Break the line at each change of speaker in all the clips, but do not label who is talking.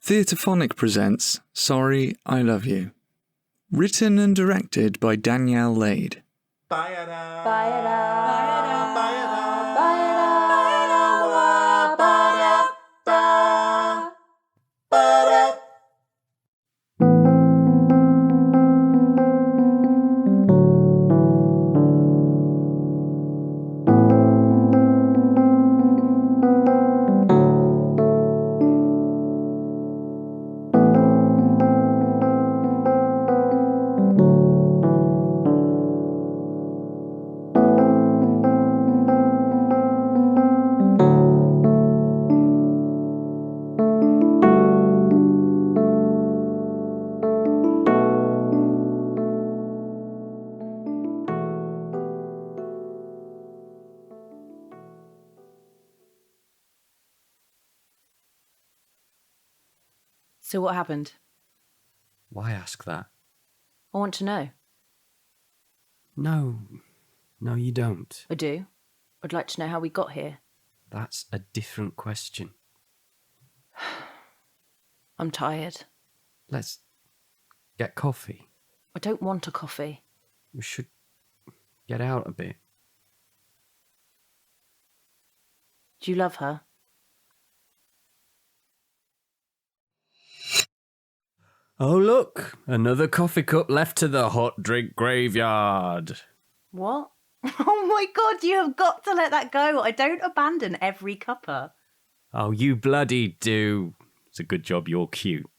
Theatrephonic presents Sorry, I Love You. Written and directed by Danielle Lade.
So what happened?
Why ask that?
I want to know.
No, you don't.
I do. I'd like to know how we got here.
That's a different question.
I'm tired.
Let's get coffee.
I don't want a coffee.
We should get out a bit.
Do you love her?
Oh, look, another coffee cup left to the hot drink graveyard.
What? Oh my God, you have got to let that go. I don't abandon every cuppa.
Oh, you bloody do. It's a good job you're cute.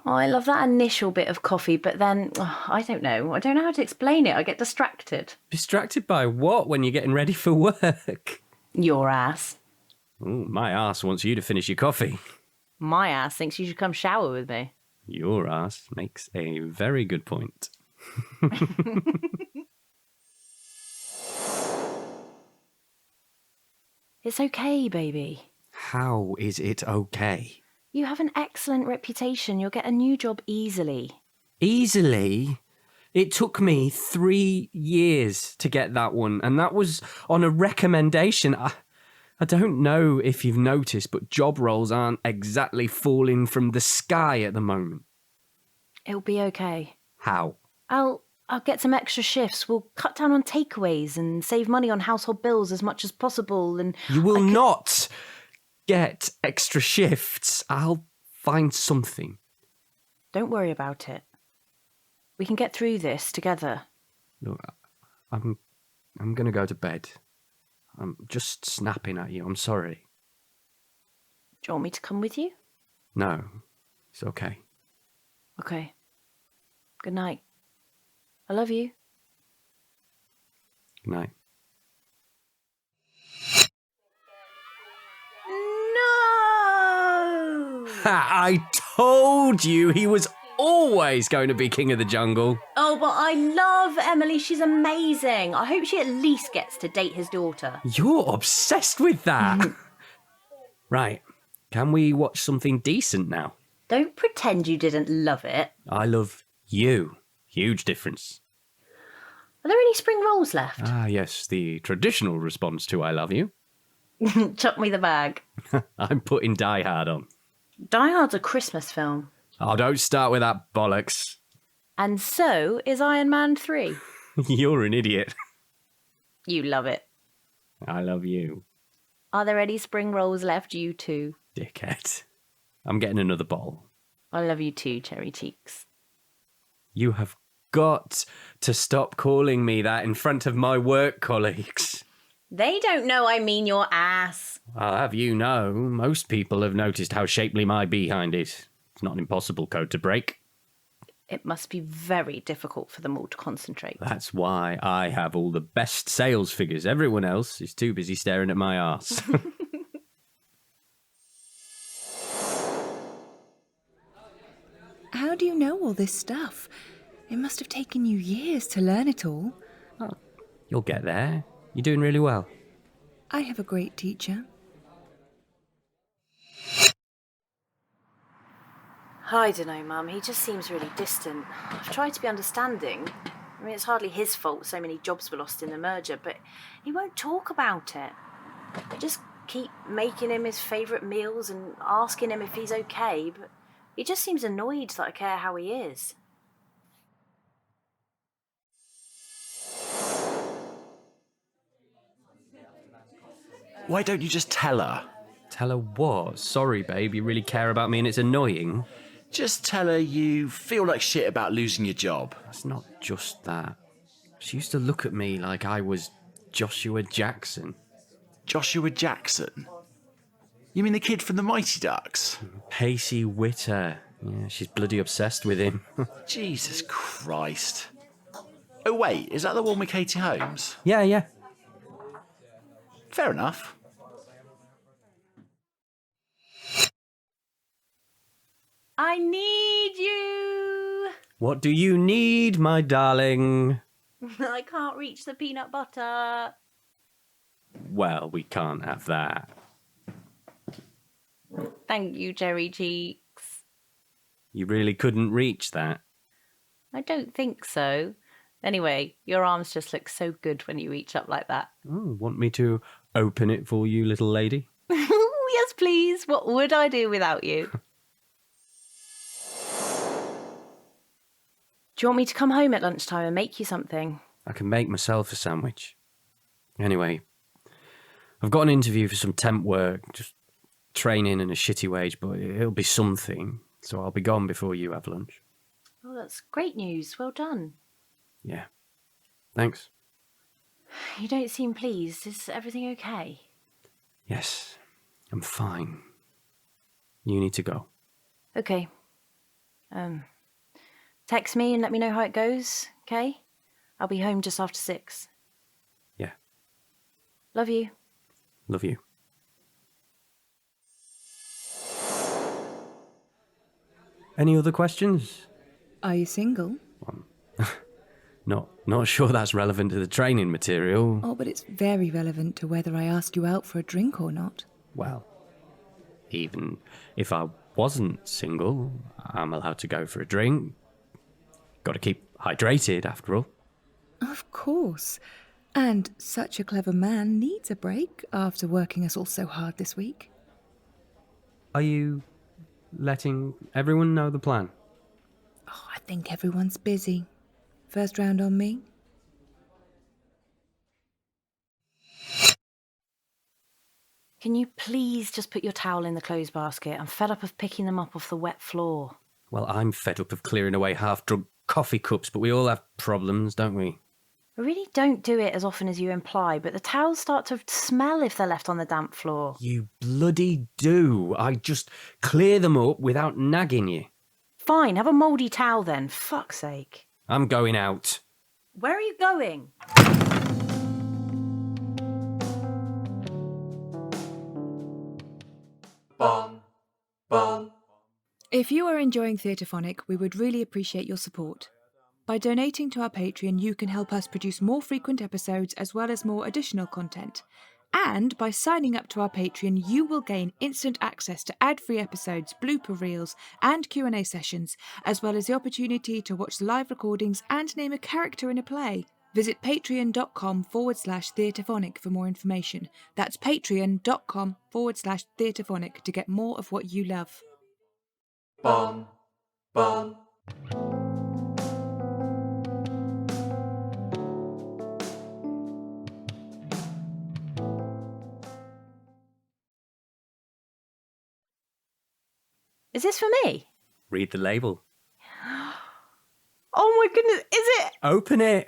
Oh, I love that initial bit of coffee, but then, I don't know. I don't know how to explain it. I get distracted.
Distracted by what when you're getting ready for work?
Your ass.
Ooh, my ass wants you to finish your coffee.
My ass thinks you should come shower with me.
Your ass makes a very good point.
It's okay, baby.
How is it okay?
You have an excellent reputation. You'll get a new job easily.
Easily? It took me 3 years to get that one, and that was on a recommendation. I don't know if you've noticed, but job roles aren't exactly falling from the sky at the moment.
It'll be okay.
How?
I'll get some extra shifts. We'll cut down on takeaways and save money on household bills as much as possible. And
you will not get extra shifts. I'll find something.
Don't worry about it. We can get through this together.
Look, I'm going to go to bed. I'm just snapping at you. I'm sorry.
Do you want me to come with you?
No, it's okay.
Okay. Good night. I love you.
Good night.
No!
I told you he was always going to be king of the jungle.
Oh, but I love Emily. She's amazing. I hope she at least gets to date his daughter.
You're obsessed with that. Right. Can we watch something decent now?
Don't pretend you didn't love it.
I love you. Huge difference.
Are there any spring rolls left?
Ah, yes, the traditional response to I love you.
Chuck me the bag.
I'm putting Die Hard on.
Die Hard's a Christmas film.
Oh, don't start with that bollocks.
And so is Iron Man 3.
You're an idiot.
You love it.
I love you.
Are there any spring rolls left, you too?
Dickhead. I'm getting another bowl.
I love you too, Cherry Cheeks.
You have got to stop calling me that in front of my work colleagues.
They don't know I mean your ass.
I'll have you know, most people have noticed how shapely my behind is. It's not an impossible code to break.
It must be very difficult for them all to concentrate.
That's why I have all the best sales figures. Everyone else is too busy staring at my arse.
How do you know all this stuff? It must have taken you years to learn it all.
Oh, you'll get there. You're doing really well.
I have a great teacher.
I don't know, Mum. He just seems really distant. I've tried to be understanding. I mean, it's hardly his fault so many jobs were lost in the merger, but he won't talk about it. I just keep making him his favourite meals and asking him if he's okay, but He just seems annoyed that I care how he is.
Why don't you just tell her?
Tell her what? Sorry, babe, you really care about me and it's annoying.
Just tell her you feel like shit about losing your job.
It's not just that. She used to look at me like I was Joshua Jackson.
Joshua Jackson? You mean the kid from the Mighty Ducks?
Pacey Witter. Yeah, she's bloody obsessed with him.
Jesus Christ. Oh wait, is that the one with Katie Holmes?
Yeah.
Fair enough.
I need you!
What do you need, my darling?
I can't reach the peanut butter.
Well, we can't have that.
Thank you, Cherry Cheeks.
You really couldn't reach that.
I don't think so. Anyway, your arms just look so good when you reach up like that.
Oh, want me to open it for you, little lady?
Yes, please. What would I do without you? Do you want me to come home at lunchtime and make you something?
I can make myself a sandwich. Anyway, I've got an interview for some temp work, just training and a shitty wage, but it'll be something, so I'll be gone before you have lunch.
Oh, that's great news. Well done.
Yeah. Thanks.
You don't seem pleased. Is everything okay?
Yes, I'm fine. You need to go.
Okay. Text me and let me know how it goes, okay? I'll be home just after 6.
Yeah.
Love you.
Love you. Any other questions?
Are you single?
Not sure that's relevant to the training material.
Oh, but it's very relevant to whether I ask you out for a drink or not.
Well, even if I wasn't single, I'm allowed to go for a drink. Got to keep hydrated, after all.
Of course. And such a clever man needs a break after working us all so hard this week.
Are you letting everyone know the plan?
Oh, I think everyone's busy. First round on me?
Can you please just put your towel in the clothes basket? I'm fed up of picking them up off the wet floor.
Well, I'm fed up of clearing away half-drunk coffee cups, but we all have problems, don't we?
I really don't do it as often as you imply, but the towels start to smell if they're left on the damp floor.
You bloody do. I just clear them up without nagging you.
Fine, have a mouldy towel then, fuck's sake.
I'm going out.
Where are you going?
Bong, bong.
If you are enjoying Theatrephonic, we would really appreciate your support. By donating to our Patreon, you can help us produce more frequent episodes as well as more additional content. And by signing up to our Patreon, you will gain instant access to ad-free episodes, blooper reels, and Q&A sessions, as well as the opportunity to watch live recordings and name a character in a play. Visit patreon.com/Theatrephonic for more information. That's patreon.com/Theatrephonic to get more of what you love.
Bong, bong.
Is this for me?
Read the label.
Oh my goodness, is it?
Open it.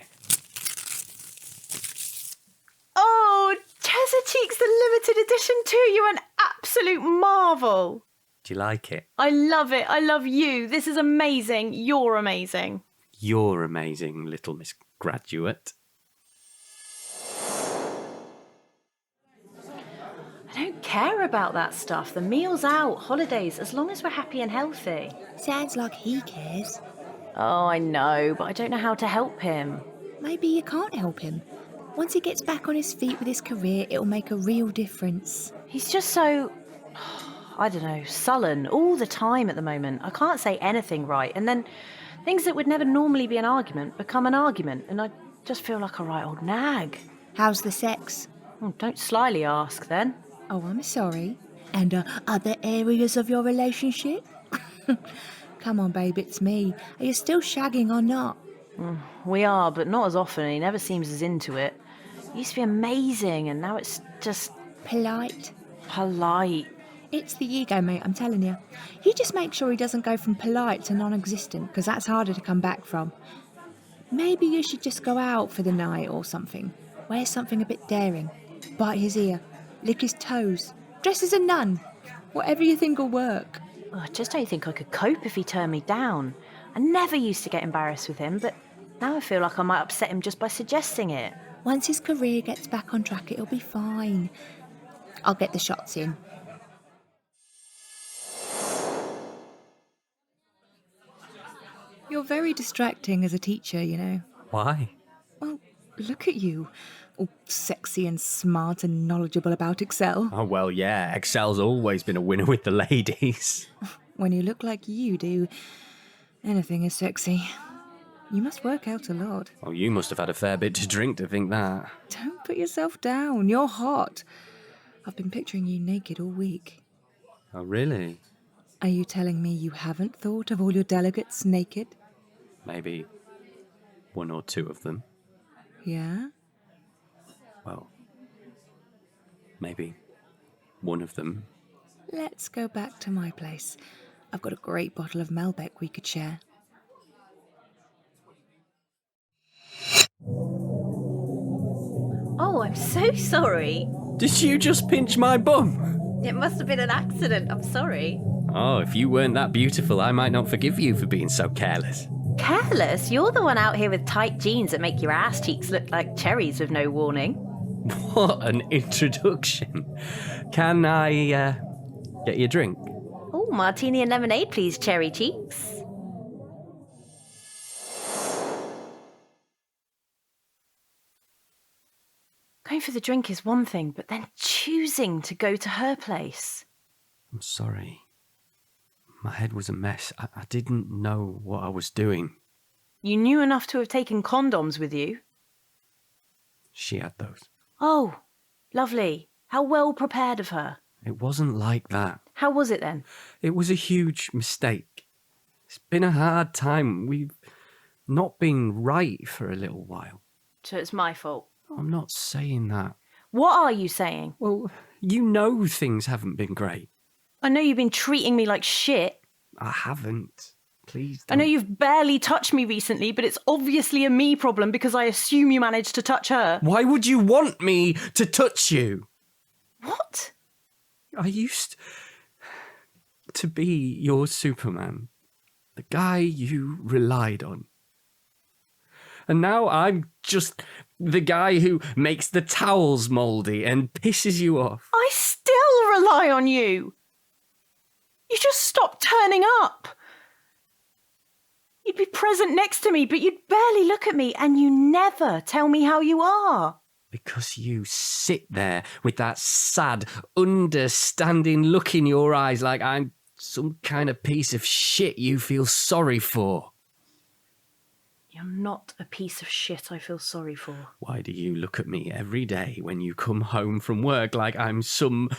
Oh, Cheshire Cheeks, the limited edition too. You're an absolute marvel.
Do you like it?
I love it. I love you. This is amazing. You're amazing.
You're amazing, little Miss Graduate.
I don't care about that stuff. The meals out, holidays, as long as we're happy and healthy.
Sounds like he cares.
Oh, I know, but I don't know how to help him.
Maybe you can't help him. Once he gets back on his feet with his career, it'll make a real difference.
He's just so, I don't know, sullen all the time at the moment. I can't say anything right. And then things that would never normally be an argument become an argument. And I just feel like a right old nag.
How's the sex?
Oh, don't slyly ask then.
Oh, I'm sorry. And other areas of your relationship? Come on, babe, it's me. Are you still shagging or not?
We are, but not as often, and he never seems as into it. It used to be amazing, and now it's just
Polite.
polite.
It's the ego, mate, I'm telling you. You just make sure he doesn't go from polite to non-existent, because that's harder to come back from. Maybe you should just go out for the night or something. Wear something a bit daring. Bite his ear. Lick his toes. Dress as a nun. Whatever you think will work.
Oh, I just don't think I could cope if he turned me down. I never used to get embarrassed with him, but now I feel like I might upset him just by suggesting it.
Once his career gets back on track, it'll be fine. I'll get the shots in. You're very distracting as a teacher, you know.
Why?
Well, look at you. All sexy and smart and knowledgeable about Excel.
Oh, well, yeah, Excel's always been a winner with the ladies.
When you look like you do, anything is sexy. You must work out a lot.
Oh, you must have had a fair bit to drink to think that.
Don't put yourself down. You're hot. I've been picturing you naked all week.
Oh, really?
Are you telling me you haven't thought of all your delegates naked?
Maybe one or two of them.
Yeah?
Well, maybe one of them.
Let's go back to my place. I've got a great bottle of Malbec we could share.
Oh, I'm so sorry.
Did you just pinch my bum?
It must have been an accident. I'm sorry.
Oh, if you weren't that beautiful, I might not forgive you for being so careless.
Careless? You're the one out here with tight jeans that make your ass cheeks look like cherries with no warning.
What an introduction. Can I get you a drink?
Oh, martini and lemonade, please, cherry cheeks. Going for the drink is one thing, but then choosing to go to her place.
I'm sorry. My head was a mess. I didn't know what I was doing.
You knew enough to have taken condoms with you.
She had those.
Oh, lovely. How well prepared of her.
It wasn't like that.
How was it then?
It was a huge mistake. It's been a hard time. We've not been right for a little while.
So it's my fault.
I'm not saying that.
What are you saying?
Well, you know things haven't been great.
I know you've been treating me like shit.
I haven't. Please
I
don't.
know you've barely touched me recently, but it's obviously a me problem because I assume you managed to touch her.
Why would you want me to touch you?
What?
I used to be your Superman. The guy you relied on. And now I'm just the guy who makes the towels mouldy and pisses you off.
I still rely on you. You just stopped turning up. You'd be present next to me, but you'd barely look at me, and you never tell me how you are.
Because you sit there with that sad, understanding look in your eyes like I'm some kind of piece of shit you feel sorry for.
You're not a piece of shit I feel sorry for.
Why do you look at me every day when you come home from work like I'm some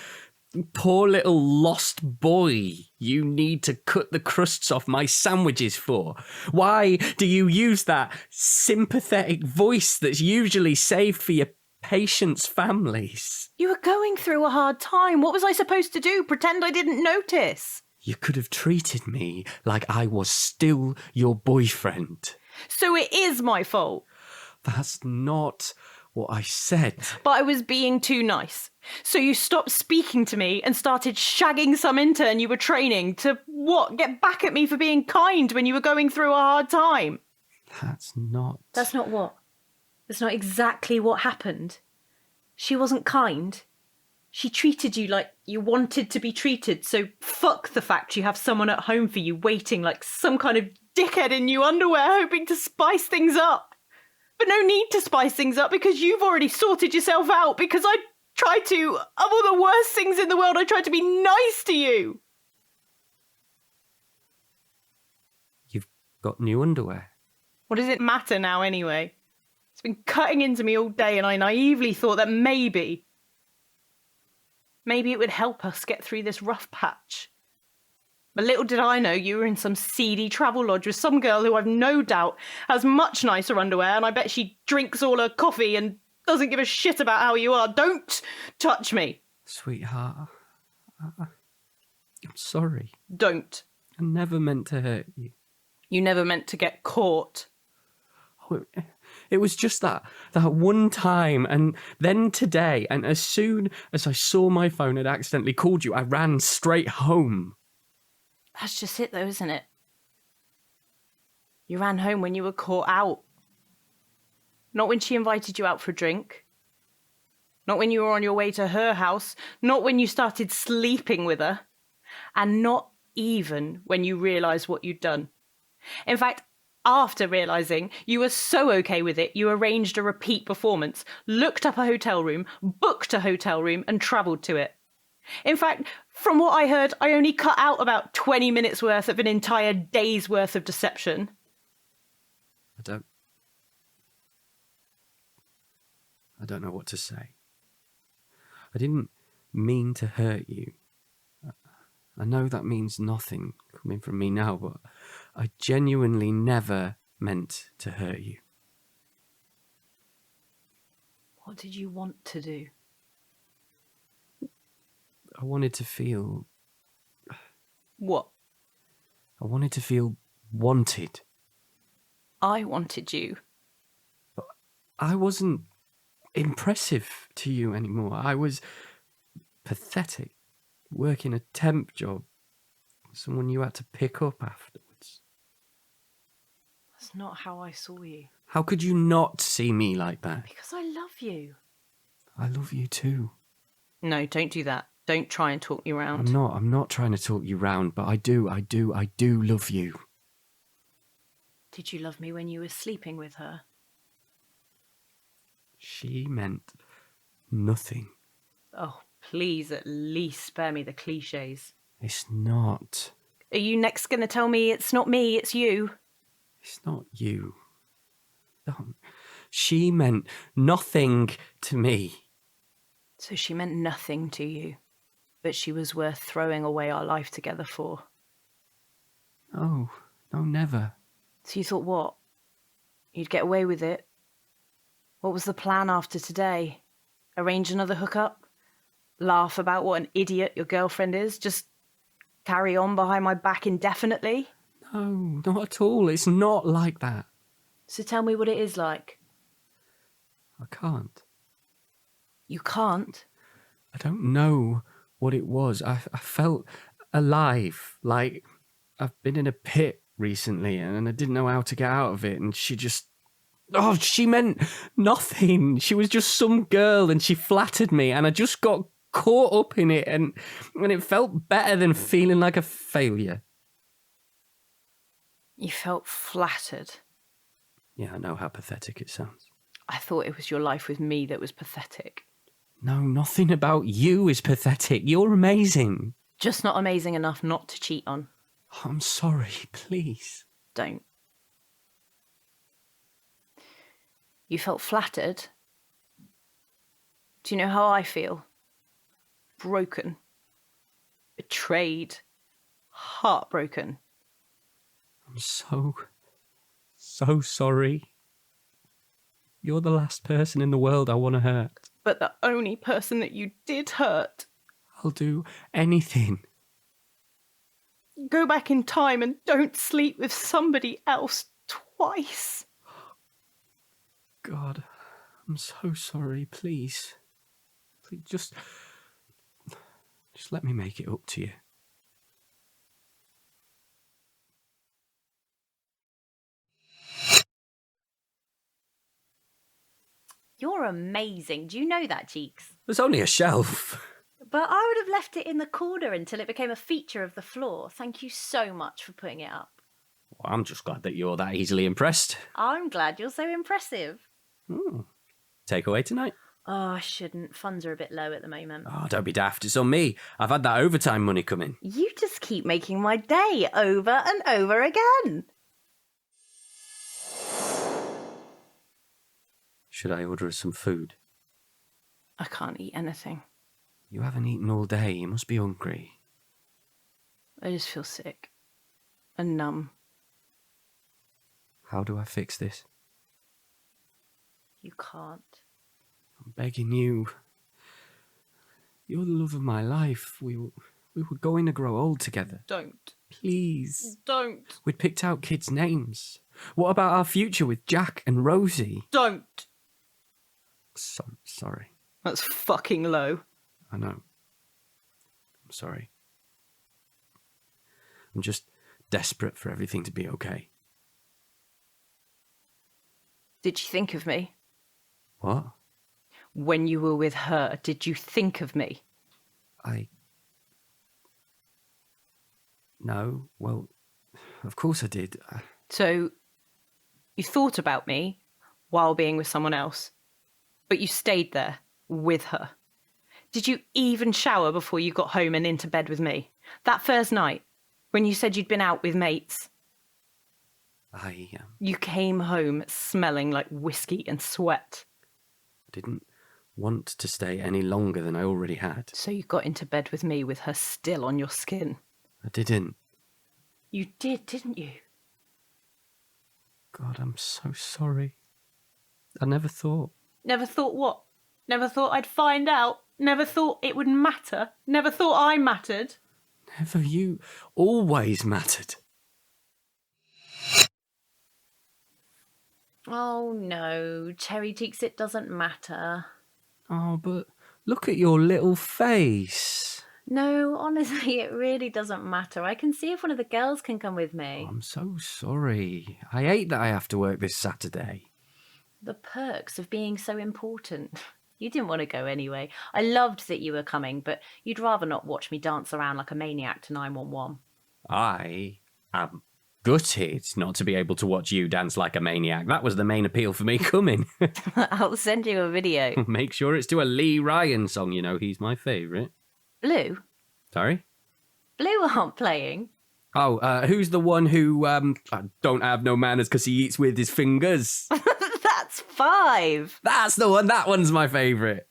poor little lost boy you need to cut the crusts off my sandwiches for? Why do you use that sympathetic voice that's usually saved for your patients' families?
You were going through a hard time. What was I supposed to do? Pretend I didn't notice?
You could have treated me like I was still your boyfriend.
So it is my fault.
That's not what I said.
But I was being too nice. So you stopped speaking to me and started shagging some intern you were training to, what, get back at me for being kind when you were going through a hard time?
That's not...
That's not what? That's not exactly what happened. She wasn't kind. She treated you like you wanted to be treated, so fuck the fact you have someone at home for you waiting like some kind of dickhead in new underwear hoping to spice things up. But no need to spice things up because you've already sorted yourself out because I tried to, of all the worst things in the world, I tried to be nice to you.
You've got new underwear.
What does it matter now anyway? It's been cutting into me all day and I naively thought that maybe it would help us get through this rough patch. But little did I know you were in some seedy travel lodge with some girl who I've no doubt has much nicer underwear, and I bet she drinks all her coffee and doesn't give a shit about how you are. Don't touch me.
Sweetheart, I'm sorry.
Don't.
I never meant to hurt you.
You never meant to get caught.
Oh, it was just that one time, and then today, and as soon as I saw my phone had accidentally called you, I ran straight home.
That's just it though, isn't it? You ran home when you were caught out. Not when she invited you out for a drink. Not when you were on your way to her house. Not when you started sleeping with her. And not even when you realised what you'd done. In fact, after realising you were so okay with it, you arranged a repeat performance, looked up a hotel room, booked a hotel room, and travelled to it. In fact, from what I heard, I only cut out about 20 minutes worth of an entire day's worth of deception.
I don't know what to say. I didn't mean to hurt you. I know that means nothing coming from me now, but I genuinely never meant to hurt you.
What did you want to do?
I wanted to feel...
What?
I wanted to feel wanted.
I wanted you.
But I wasn't impressive to you anymore. I was pathetic, working a temp job, someone you had to pick up afterwards.
That's not how I saw you.
How could you not see me like that?
Because I love you.
I love you too.
No, don't do that. Don't try and talk me round.
I'm not trying to talk you round, but I do love you.
Did you love me when you were sleeping with her?
She meant nothing.
Oh, please at least spare me the cliches.
It's not.
Are you next going to tell me it's not me, it's you?
It's not you. Don't. She meant nothing to me.
So she meant nothing to you, but she was worth throwing away our life together for.
No, never.
So you thought what? You'd get away with it? What was the plan after today? Arrange another hookup? Laugh about what an idiot your girlfriend is? Just carry on behind my back indefinitely?
No, not at all. It's not like that.
So tell me what it is like.
I can't.
You can't?
I don't know what it was. I felt alive, like I've been in a pit recently and I didn't know how to get out of it, and she just... Oh, she meant nothing. She was just some girl and she flattered me and I just got caught up in it, and it felt better than feeling like a failure.
You felt flattered?
Yeah, I know how pathetic it sounds.
I thought it was your life with me that was pathetic.
No, nothing about you is pathetic. You're amazing.
Just not amazing enough not to cheat on.
I'm sorry, please.
Don't. You felt flattered? Do you know how I feel? Broken. Betrayed. Heartbroken.
I'm so sorry. You're the last person in the world I want to hurt.
But the only person that you did hurt.
I'll do anything.
Go back in time and don't sleep with somebody else twice.
God, I'm so sorry. Please, just let me make it up to you.
You're amazing. Do you know that, Cheeks?
There's only a shelf.
But I would have left it in the corner until it became a feature of the floor. Thank you so much for putting it up.
Well, I'm just glad that you're that easily impressed.
I'm glad you're so impressive.
Takeaway tonight?
Oh, I shouldn't. Funds are a bit low at the moment.
Oh, don't be daft. It's on me. I've had that overtime money coming.
You just keep making my day over and over again.
Should I order us some food?
I can't eat anything.
You haven't eaten all day. You must be hungry.
I just feel sick. And numb.
How do I fix this?
You can't.
I'm begging you. You're the love of my life. We were going to grow old together.
Don't.
Please.
Don't.
We'd picked out kids' names. What about our future with Jack and Rosie?
Don't.
Sorry.
That's fucking low.
I know. I'm sorry. I'm just desperate for everything to be okay.
Did you think of me?
What?
When you were with her, did you think of me?
No, well, of course I did.
So, you thought about me while being with someone else, but you stayed there with her. Did you even shower before you got home and into bed with me? That first night, when you said you'd been out with mates? You came home smelling like whiskey and sweat.
I didn't want to stay any longer than I already had.
So you got into bed with me with her still on your skin.
I didn't.
You did, didn't you?
God, I'm so sorry. I never thought.
Never thought what? Never thought I'd find out? Never thought it would matter? Never thought I mattered?
Never. You always mattered.
Oh no, Cherry Cheeks, it doesn't matter.
Oh, but look at your little face.
No, honestly, it really doesn't matter. I can see if one of the girls can come with me.
I'm so sorry. I hate that I have to work this Saturday.
The perks of being so important. You didn't want to go anyway. I loved that you were coming, but you'd rather not watch me dance around like a maniac to 911.
I am gutted not to be able to watch you dance like a maniac. That was the main appeal for me coming.
I'll send you a video.
Make sure it's to a Lee Ryan song, you know, he's my favourite.
Blue?
Sorry?
Blue aren't playing.
Oh, who's the one who don't have no manners because he eats with his fingers?
That's 5.
That's the one. That one's my favourite.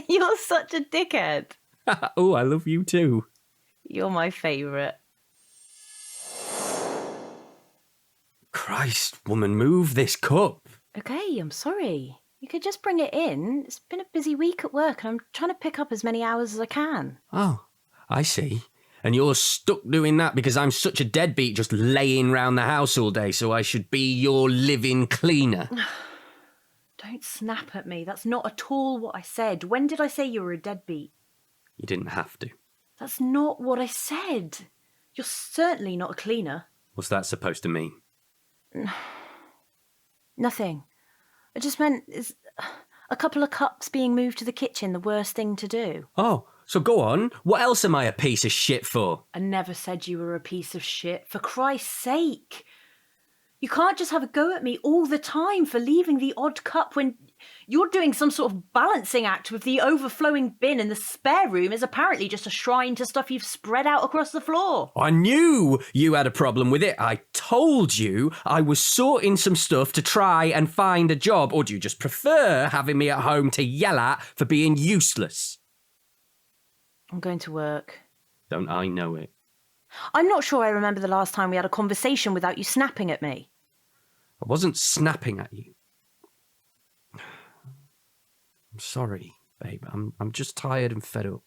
You're such a dickhead.
Oh, I love you too.
You're my favourite.
Christ, woman, move this cup.
Okay, I'm sorry. You could just bring it in. It's been a busy week at work and I'm trying to pick up as many hours as I can.
Oh, I see. And you're stuck doing that because I'm such a deadbeat just laying round the house all day, so I should be your living cleaner.
Don't snap at me. That's not at all what I said. When did I say you were a deadbeat?
You didn't have to.
That's not what I said. You're certainly not a cleaner.
What's that supposed to mean?
Nothing. I just meant, is a couple of cups being moved to the kitchen the worst thing to do?
Oh, so go on. What else am I a piece of shit for?
I never said you were a piece of shit, for Christ's sake. You can't just have a go at me all the time for leaving the odd cup when you're doing some sort of balancing act with the overflowing bin and the spare room is apparently just a shrine to stuff you've spread out across the floor.
I knew you had a problem with it. I told you I was sorting some stuff to try and find a job, or do you just prefer having me at home to yell at for being useless?
I'm going to work.
Don't I know it?
I'm not sure I remember the last time we had a conversation without you snapping at me.
I wasn't snapping at you. I'm sorry, babe. I'm just tired and fed up.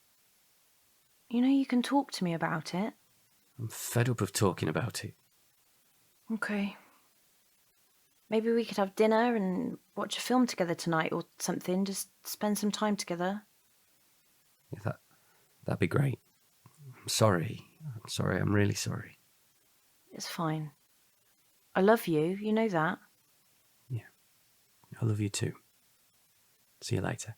You know, you can talk to me about it.
I'm fed up of talking about it.
Okay. Maybe we could have dinner and watch a film together tonight or something. Just spend some time together.
Yeah, that'd be great. I'm sorry. I'm really sorry.
It's fine. I love you. You know that.
Yeah. I love you too. See you later.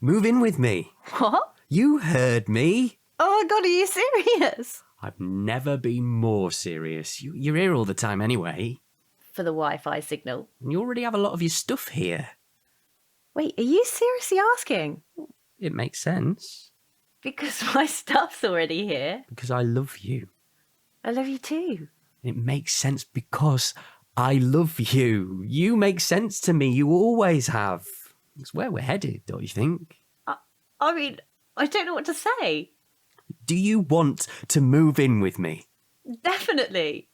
Move in with me.
What?
You heard me.
Oh my God, are you serious?
I've never been more serious. You're here all the time anyway.
For the Wi-Fi signal.
And you already have a lot of your stuff here.
Wait, are you seriously asking?
It makes sense.
Because my stuff's already here.
Because I love you.
I love you too.
It makes sense because I love you. You make sense to me. You always have. It's where we're headed, don't you think?
I mean, I don't know what to say.
Do you want to move in with me?
Definitely.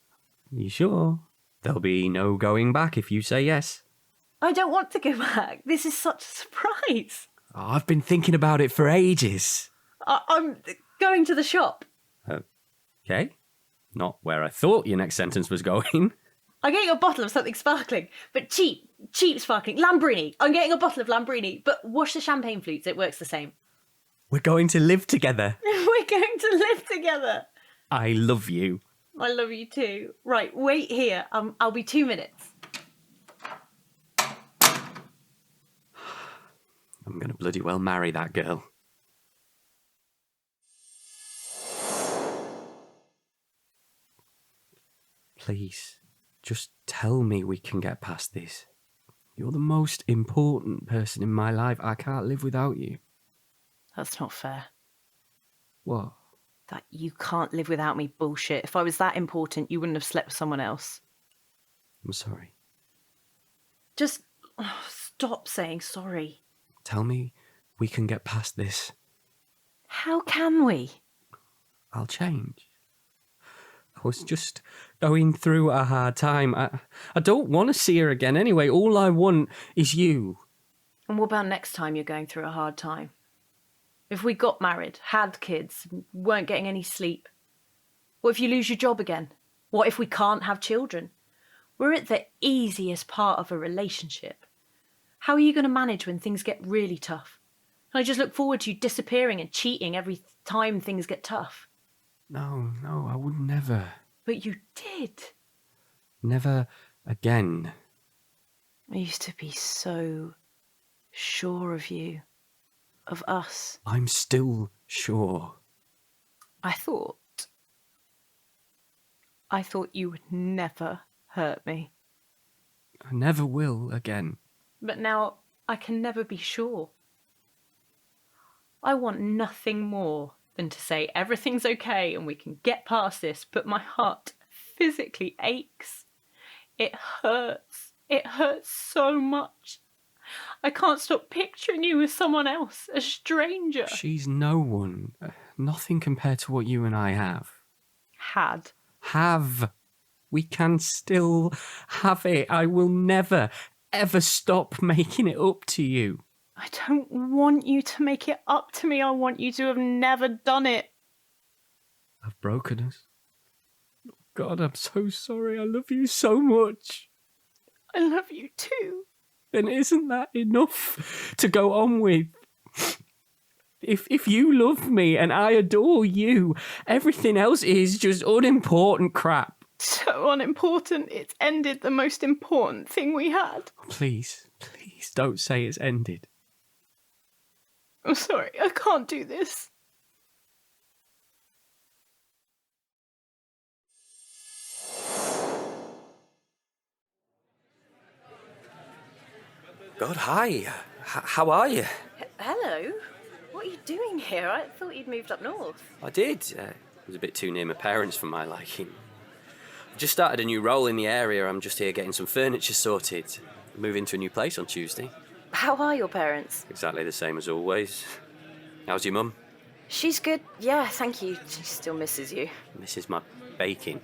You sure? There'll be no going back if you say yes.
I don't want to go back. This is such a surprise.
Oh, I've been thinking about it for ages.
I'm going to the shop.
Okay. Not where I thought your next sentence was going.
I'm getting a bottle of something sparkling, but cheap sparkling. Lambrini. I'm getting a bottle of Lambrini, but wash the champagne flutes. It works the same.
We're going to live together.
We're going to live together.
I love you.
I love you too. Right, wait here. I'll be 2 minutes.
I'm going to bloody well marry that girl. Please, just tell me we can get past this. You're the most important person in my life. I can't live without you.
That's not fair.
What?
That you can't live without me bullshit. If I was that important, you wouldn't have slept with someone else.
I'm sorry.
Just stop saying sorry.
Tell me we can get past this.
How can we?
I'll change. I was just going through a hard time. I don't want to see her again anyway. All I want is you.
And what about next time you're going through a hard time? If we got married, had kids, weren't getting any sleep? What if you lose your job again? What if we can't have children? We're at the easiest part of a relationship. How are you going to manage when things get really tough? And I just look forward to you disappearing and cheating every time things get tough.
No, I would never.
But you did.
Never again.
I used to be so sure of you, of us.
I'm still sure.
I thought you would never hurt me.
I never will again.
But now I can never be sure. I want nothing more than to say everything's okay and we can get past this, but my heart physically aches. It hurts. It hurts so much. I can't stop picturing you with someone else, a stranger.
She's no one. Nothing compared to what you and I have.
Had.
Have. We can still have it. I will never, ever stop making it up to you.
I don't want you to make it up to me. I want you to have never done it.
I've broken us. God, I'm so sorry. I love you so much.
I love you too.
Then isn't that enough to go on with? If you love me and I adore you, everything else is just unimportant crap.
So unimportant, it's ended the most important thing we had.
Please don't say it's ended.
I'm sorry, I can't do this.
God, hi. How are you?
Hello? What are you doing here? I thought you'd moved up north.
I did. It was a bit too near my parents for my liking. I just started a new role in the area. I'm just here getting some furniture sorted. Moving to a new place on Tuesday.
How are your parents?
Exactly the same as always. How's your mum?
She's good. Yeah, thank you. She still misses you.
Misses my baking.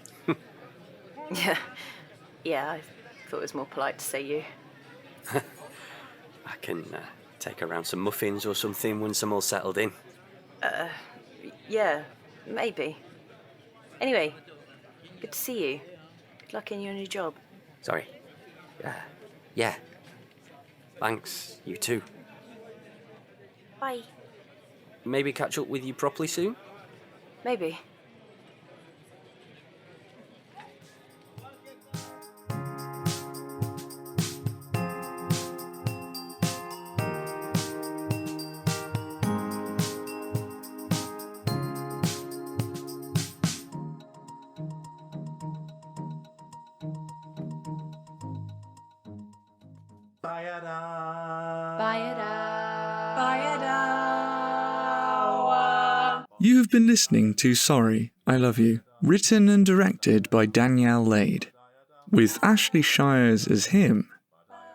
Yeah, I thought it was more polite to say you.
I can take her around some muffins or something once I'm all settled in.
Yeah, maybe. Anyway, good to see you. Good luck in your new job.
Sorry. Yeah. Thanks, you too.
Bye.
Maybe catch up with you properly soon?
Maybe.
You have been listening to Sorry, I Love You, written and directed by Danielle Lade, with Ashley Shiers as him,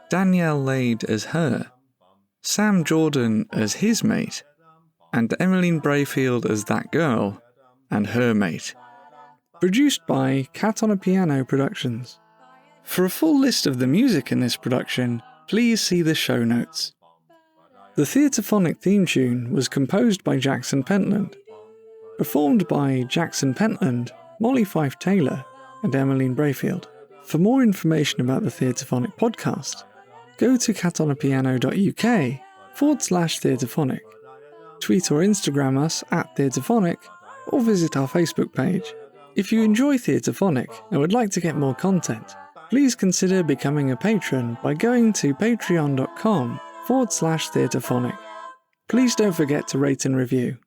Danielle Lade as her, Sam Jordan as his mate, and Emmeline Braefield as that girl and her mate. Produced by Cat on a Piano Productions. For a full list of the music in this production, please see the show notes. The Theatrephonic theme tune was composed by Jackson Pentland, performed by Jackson Pentland, Mollie Fyfe-Taylor, and Emmeline Braefield. For more information about the Theatrephonic podcast, go to catonapiano.uk/Theatrephonic. Tweet or Instagram us at Theatrephonic, or visit our Facebook page. If you enjoy Theatrephonic and would like to get more content, please consider becoming a patron by going to patreon.com/Theatrephonic. Please don't forget to rate and review.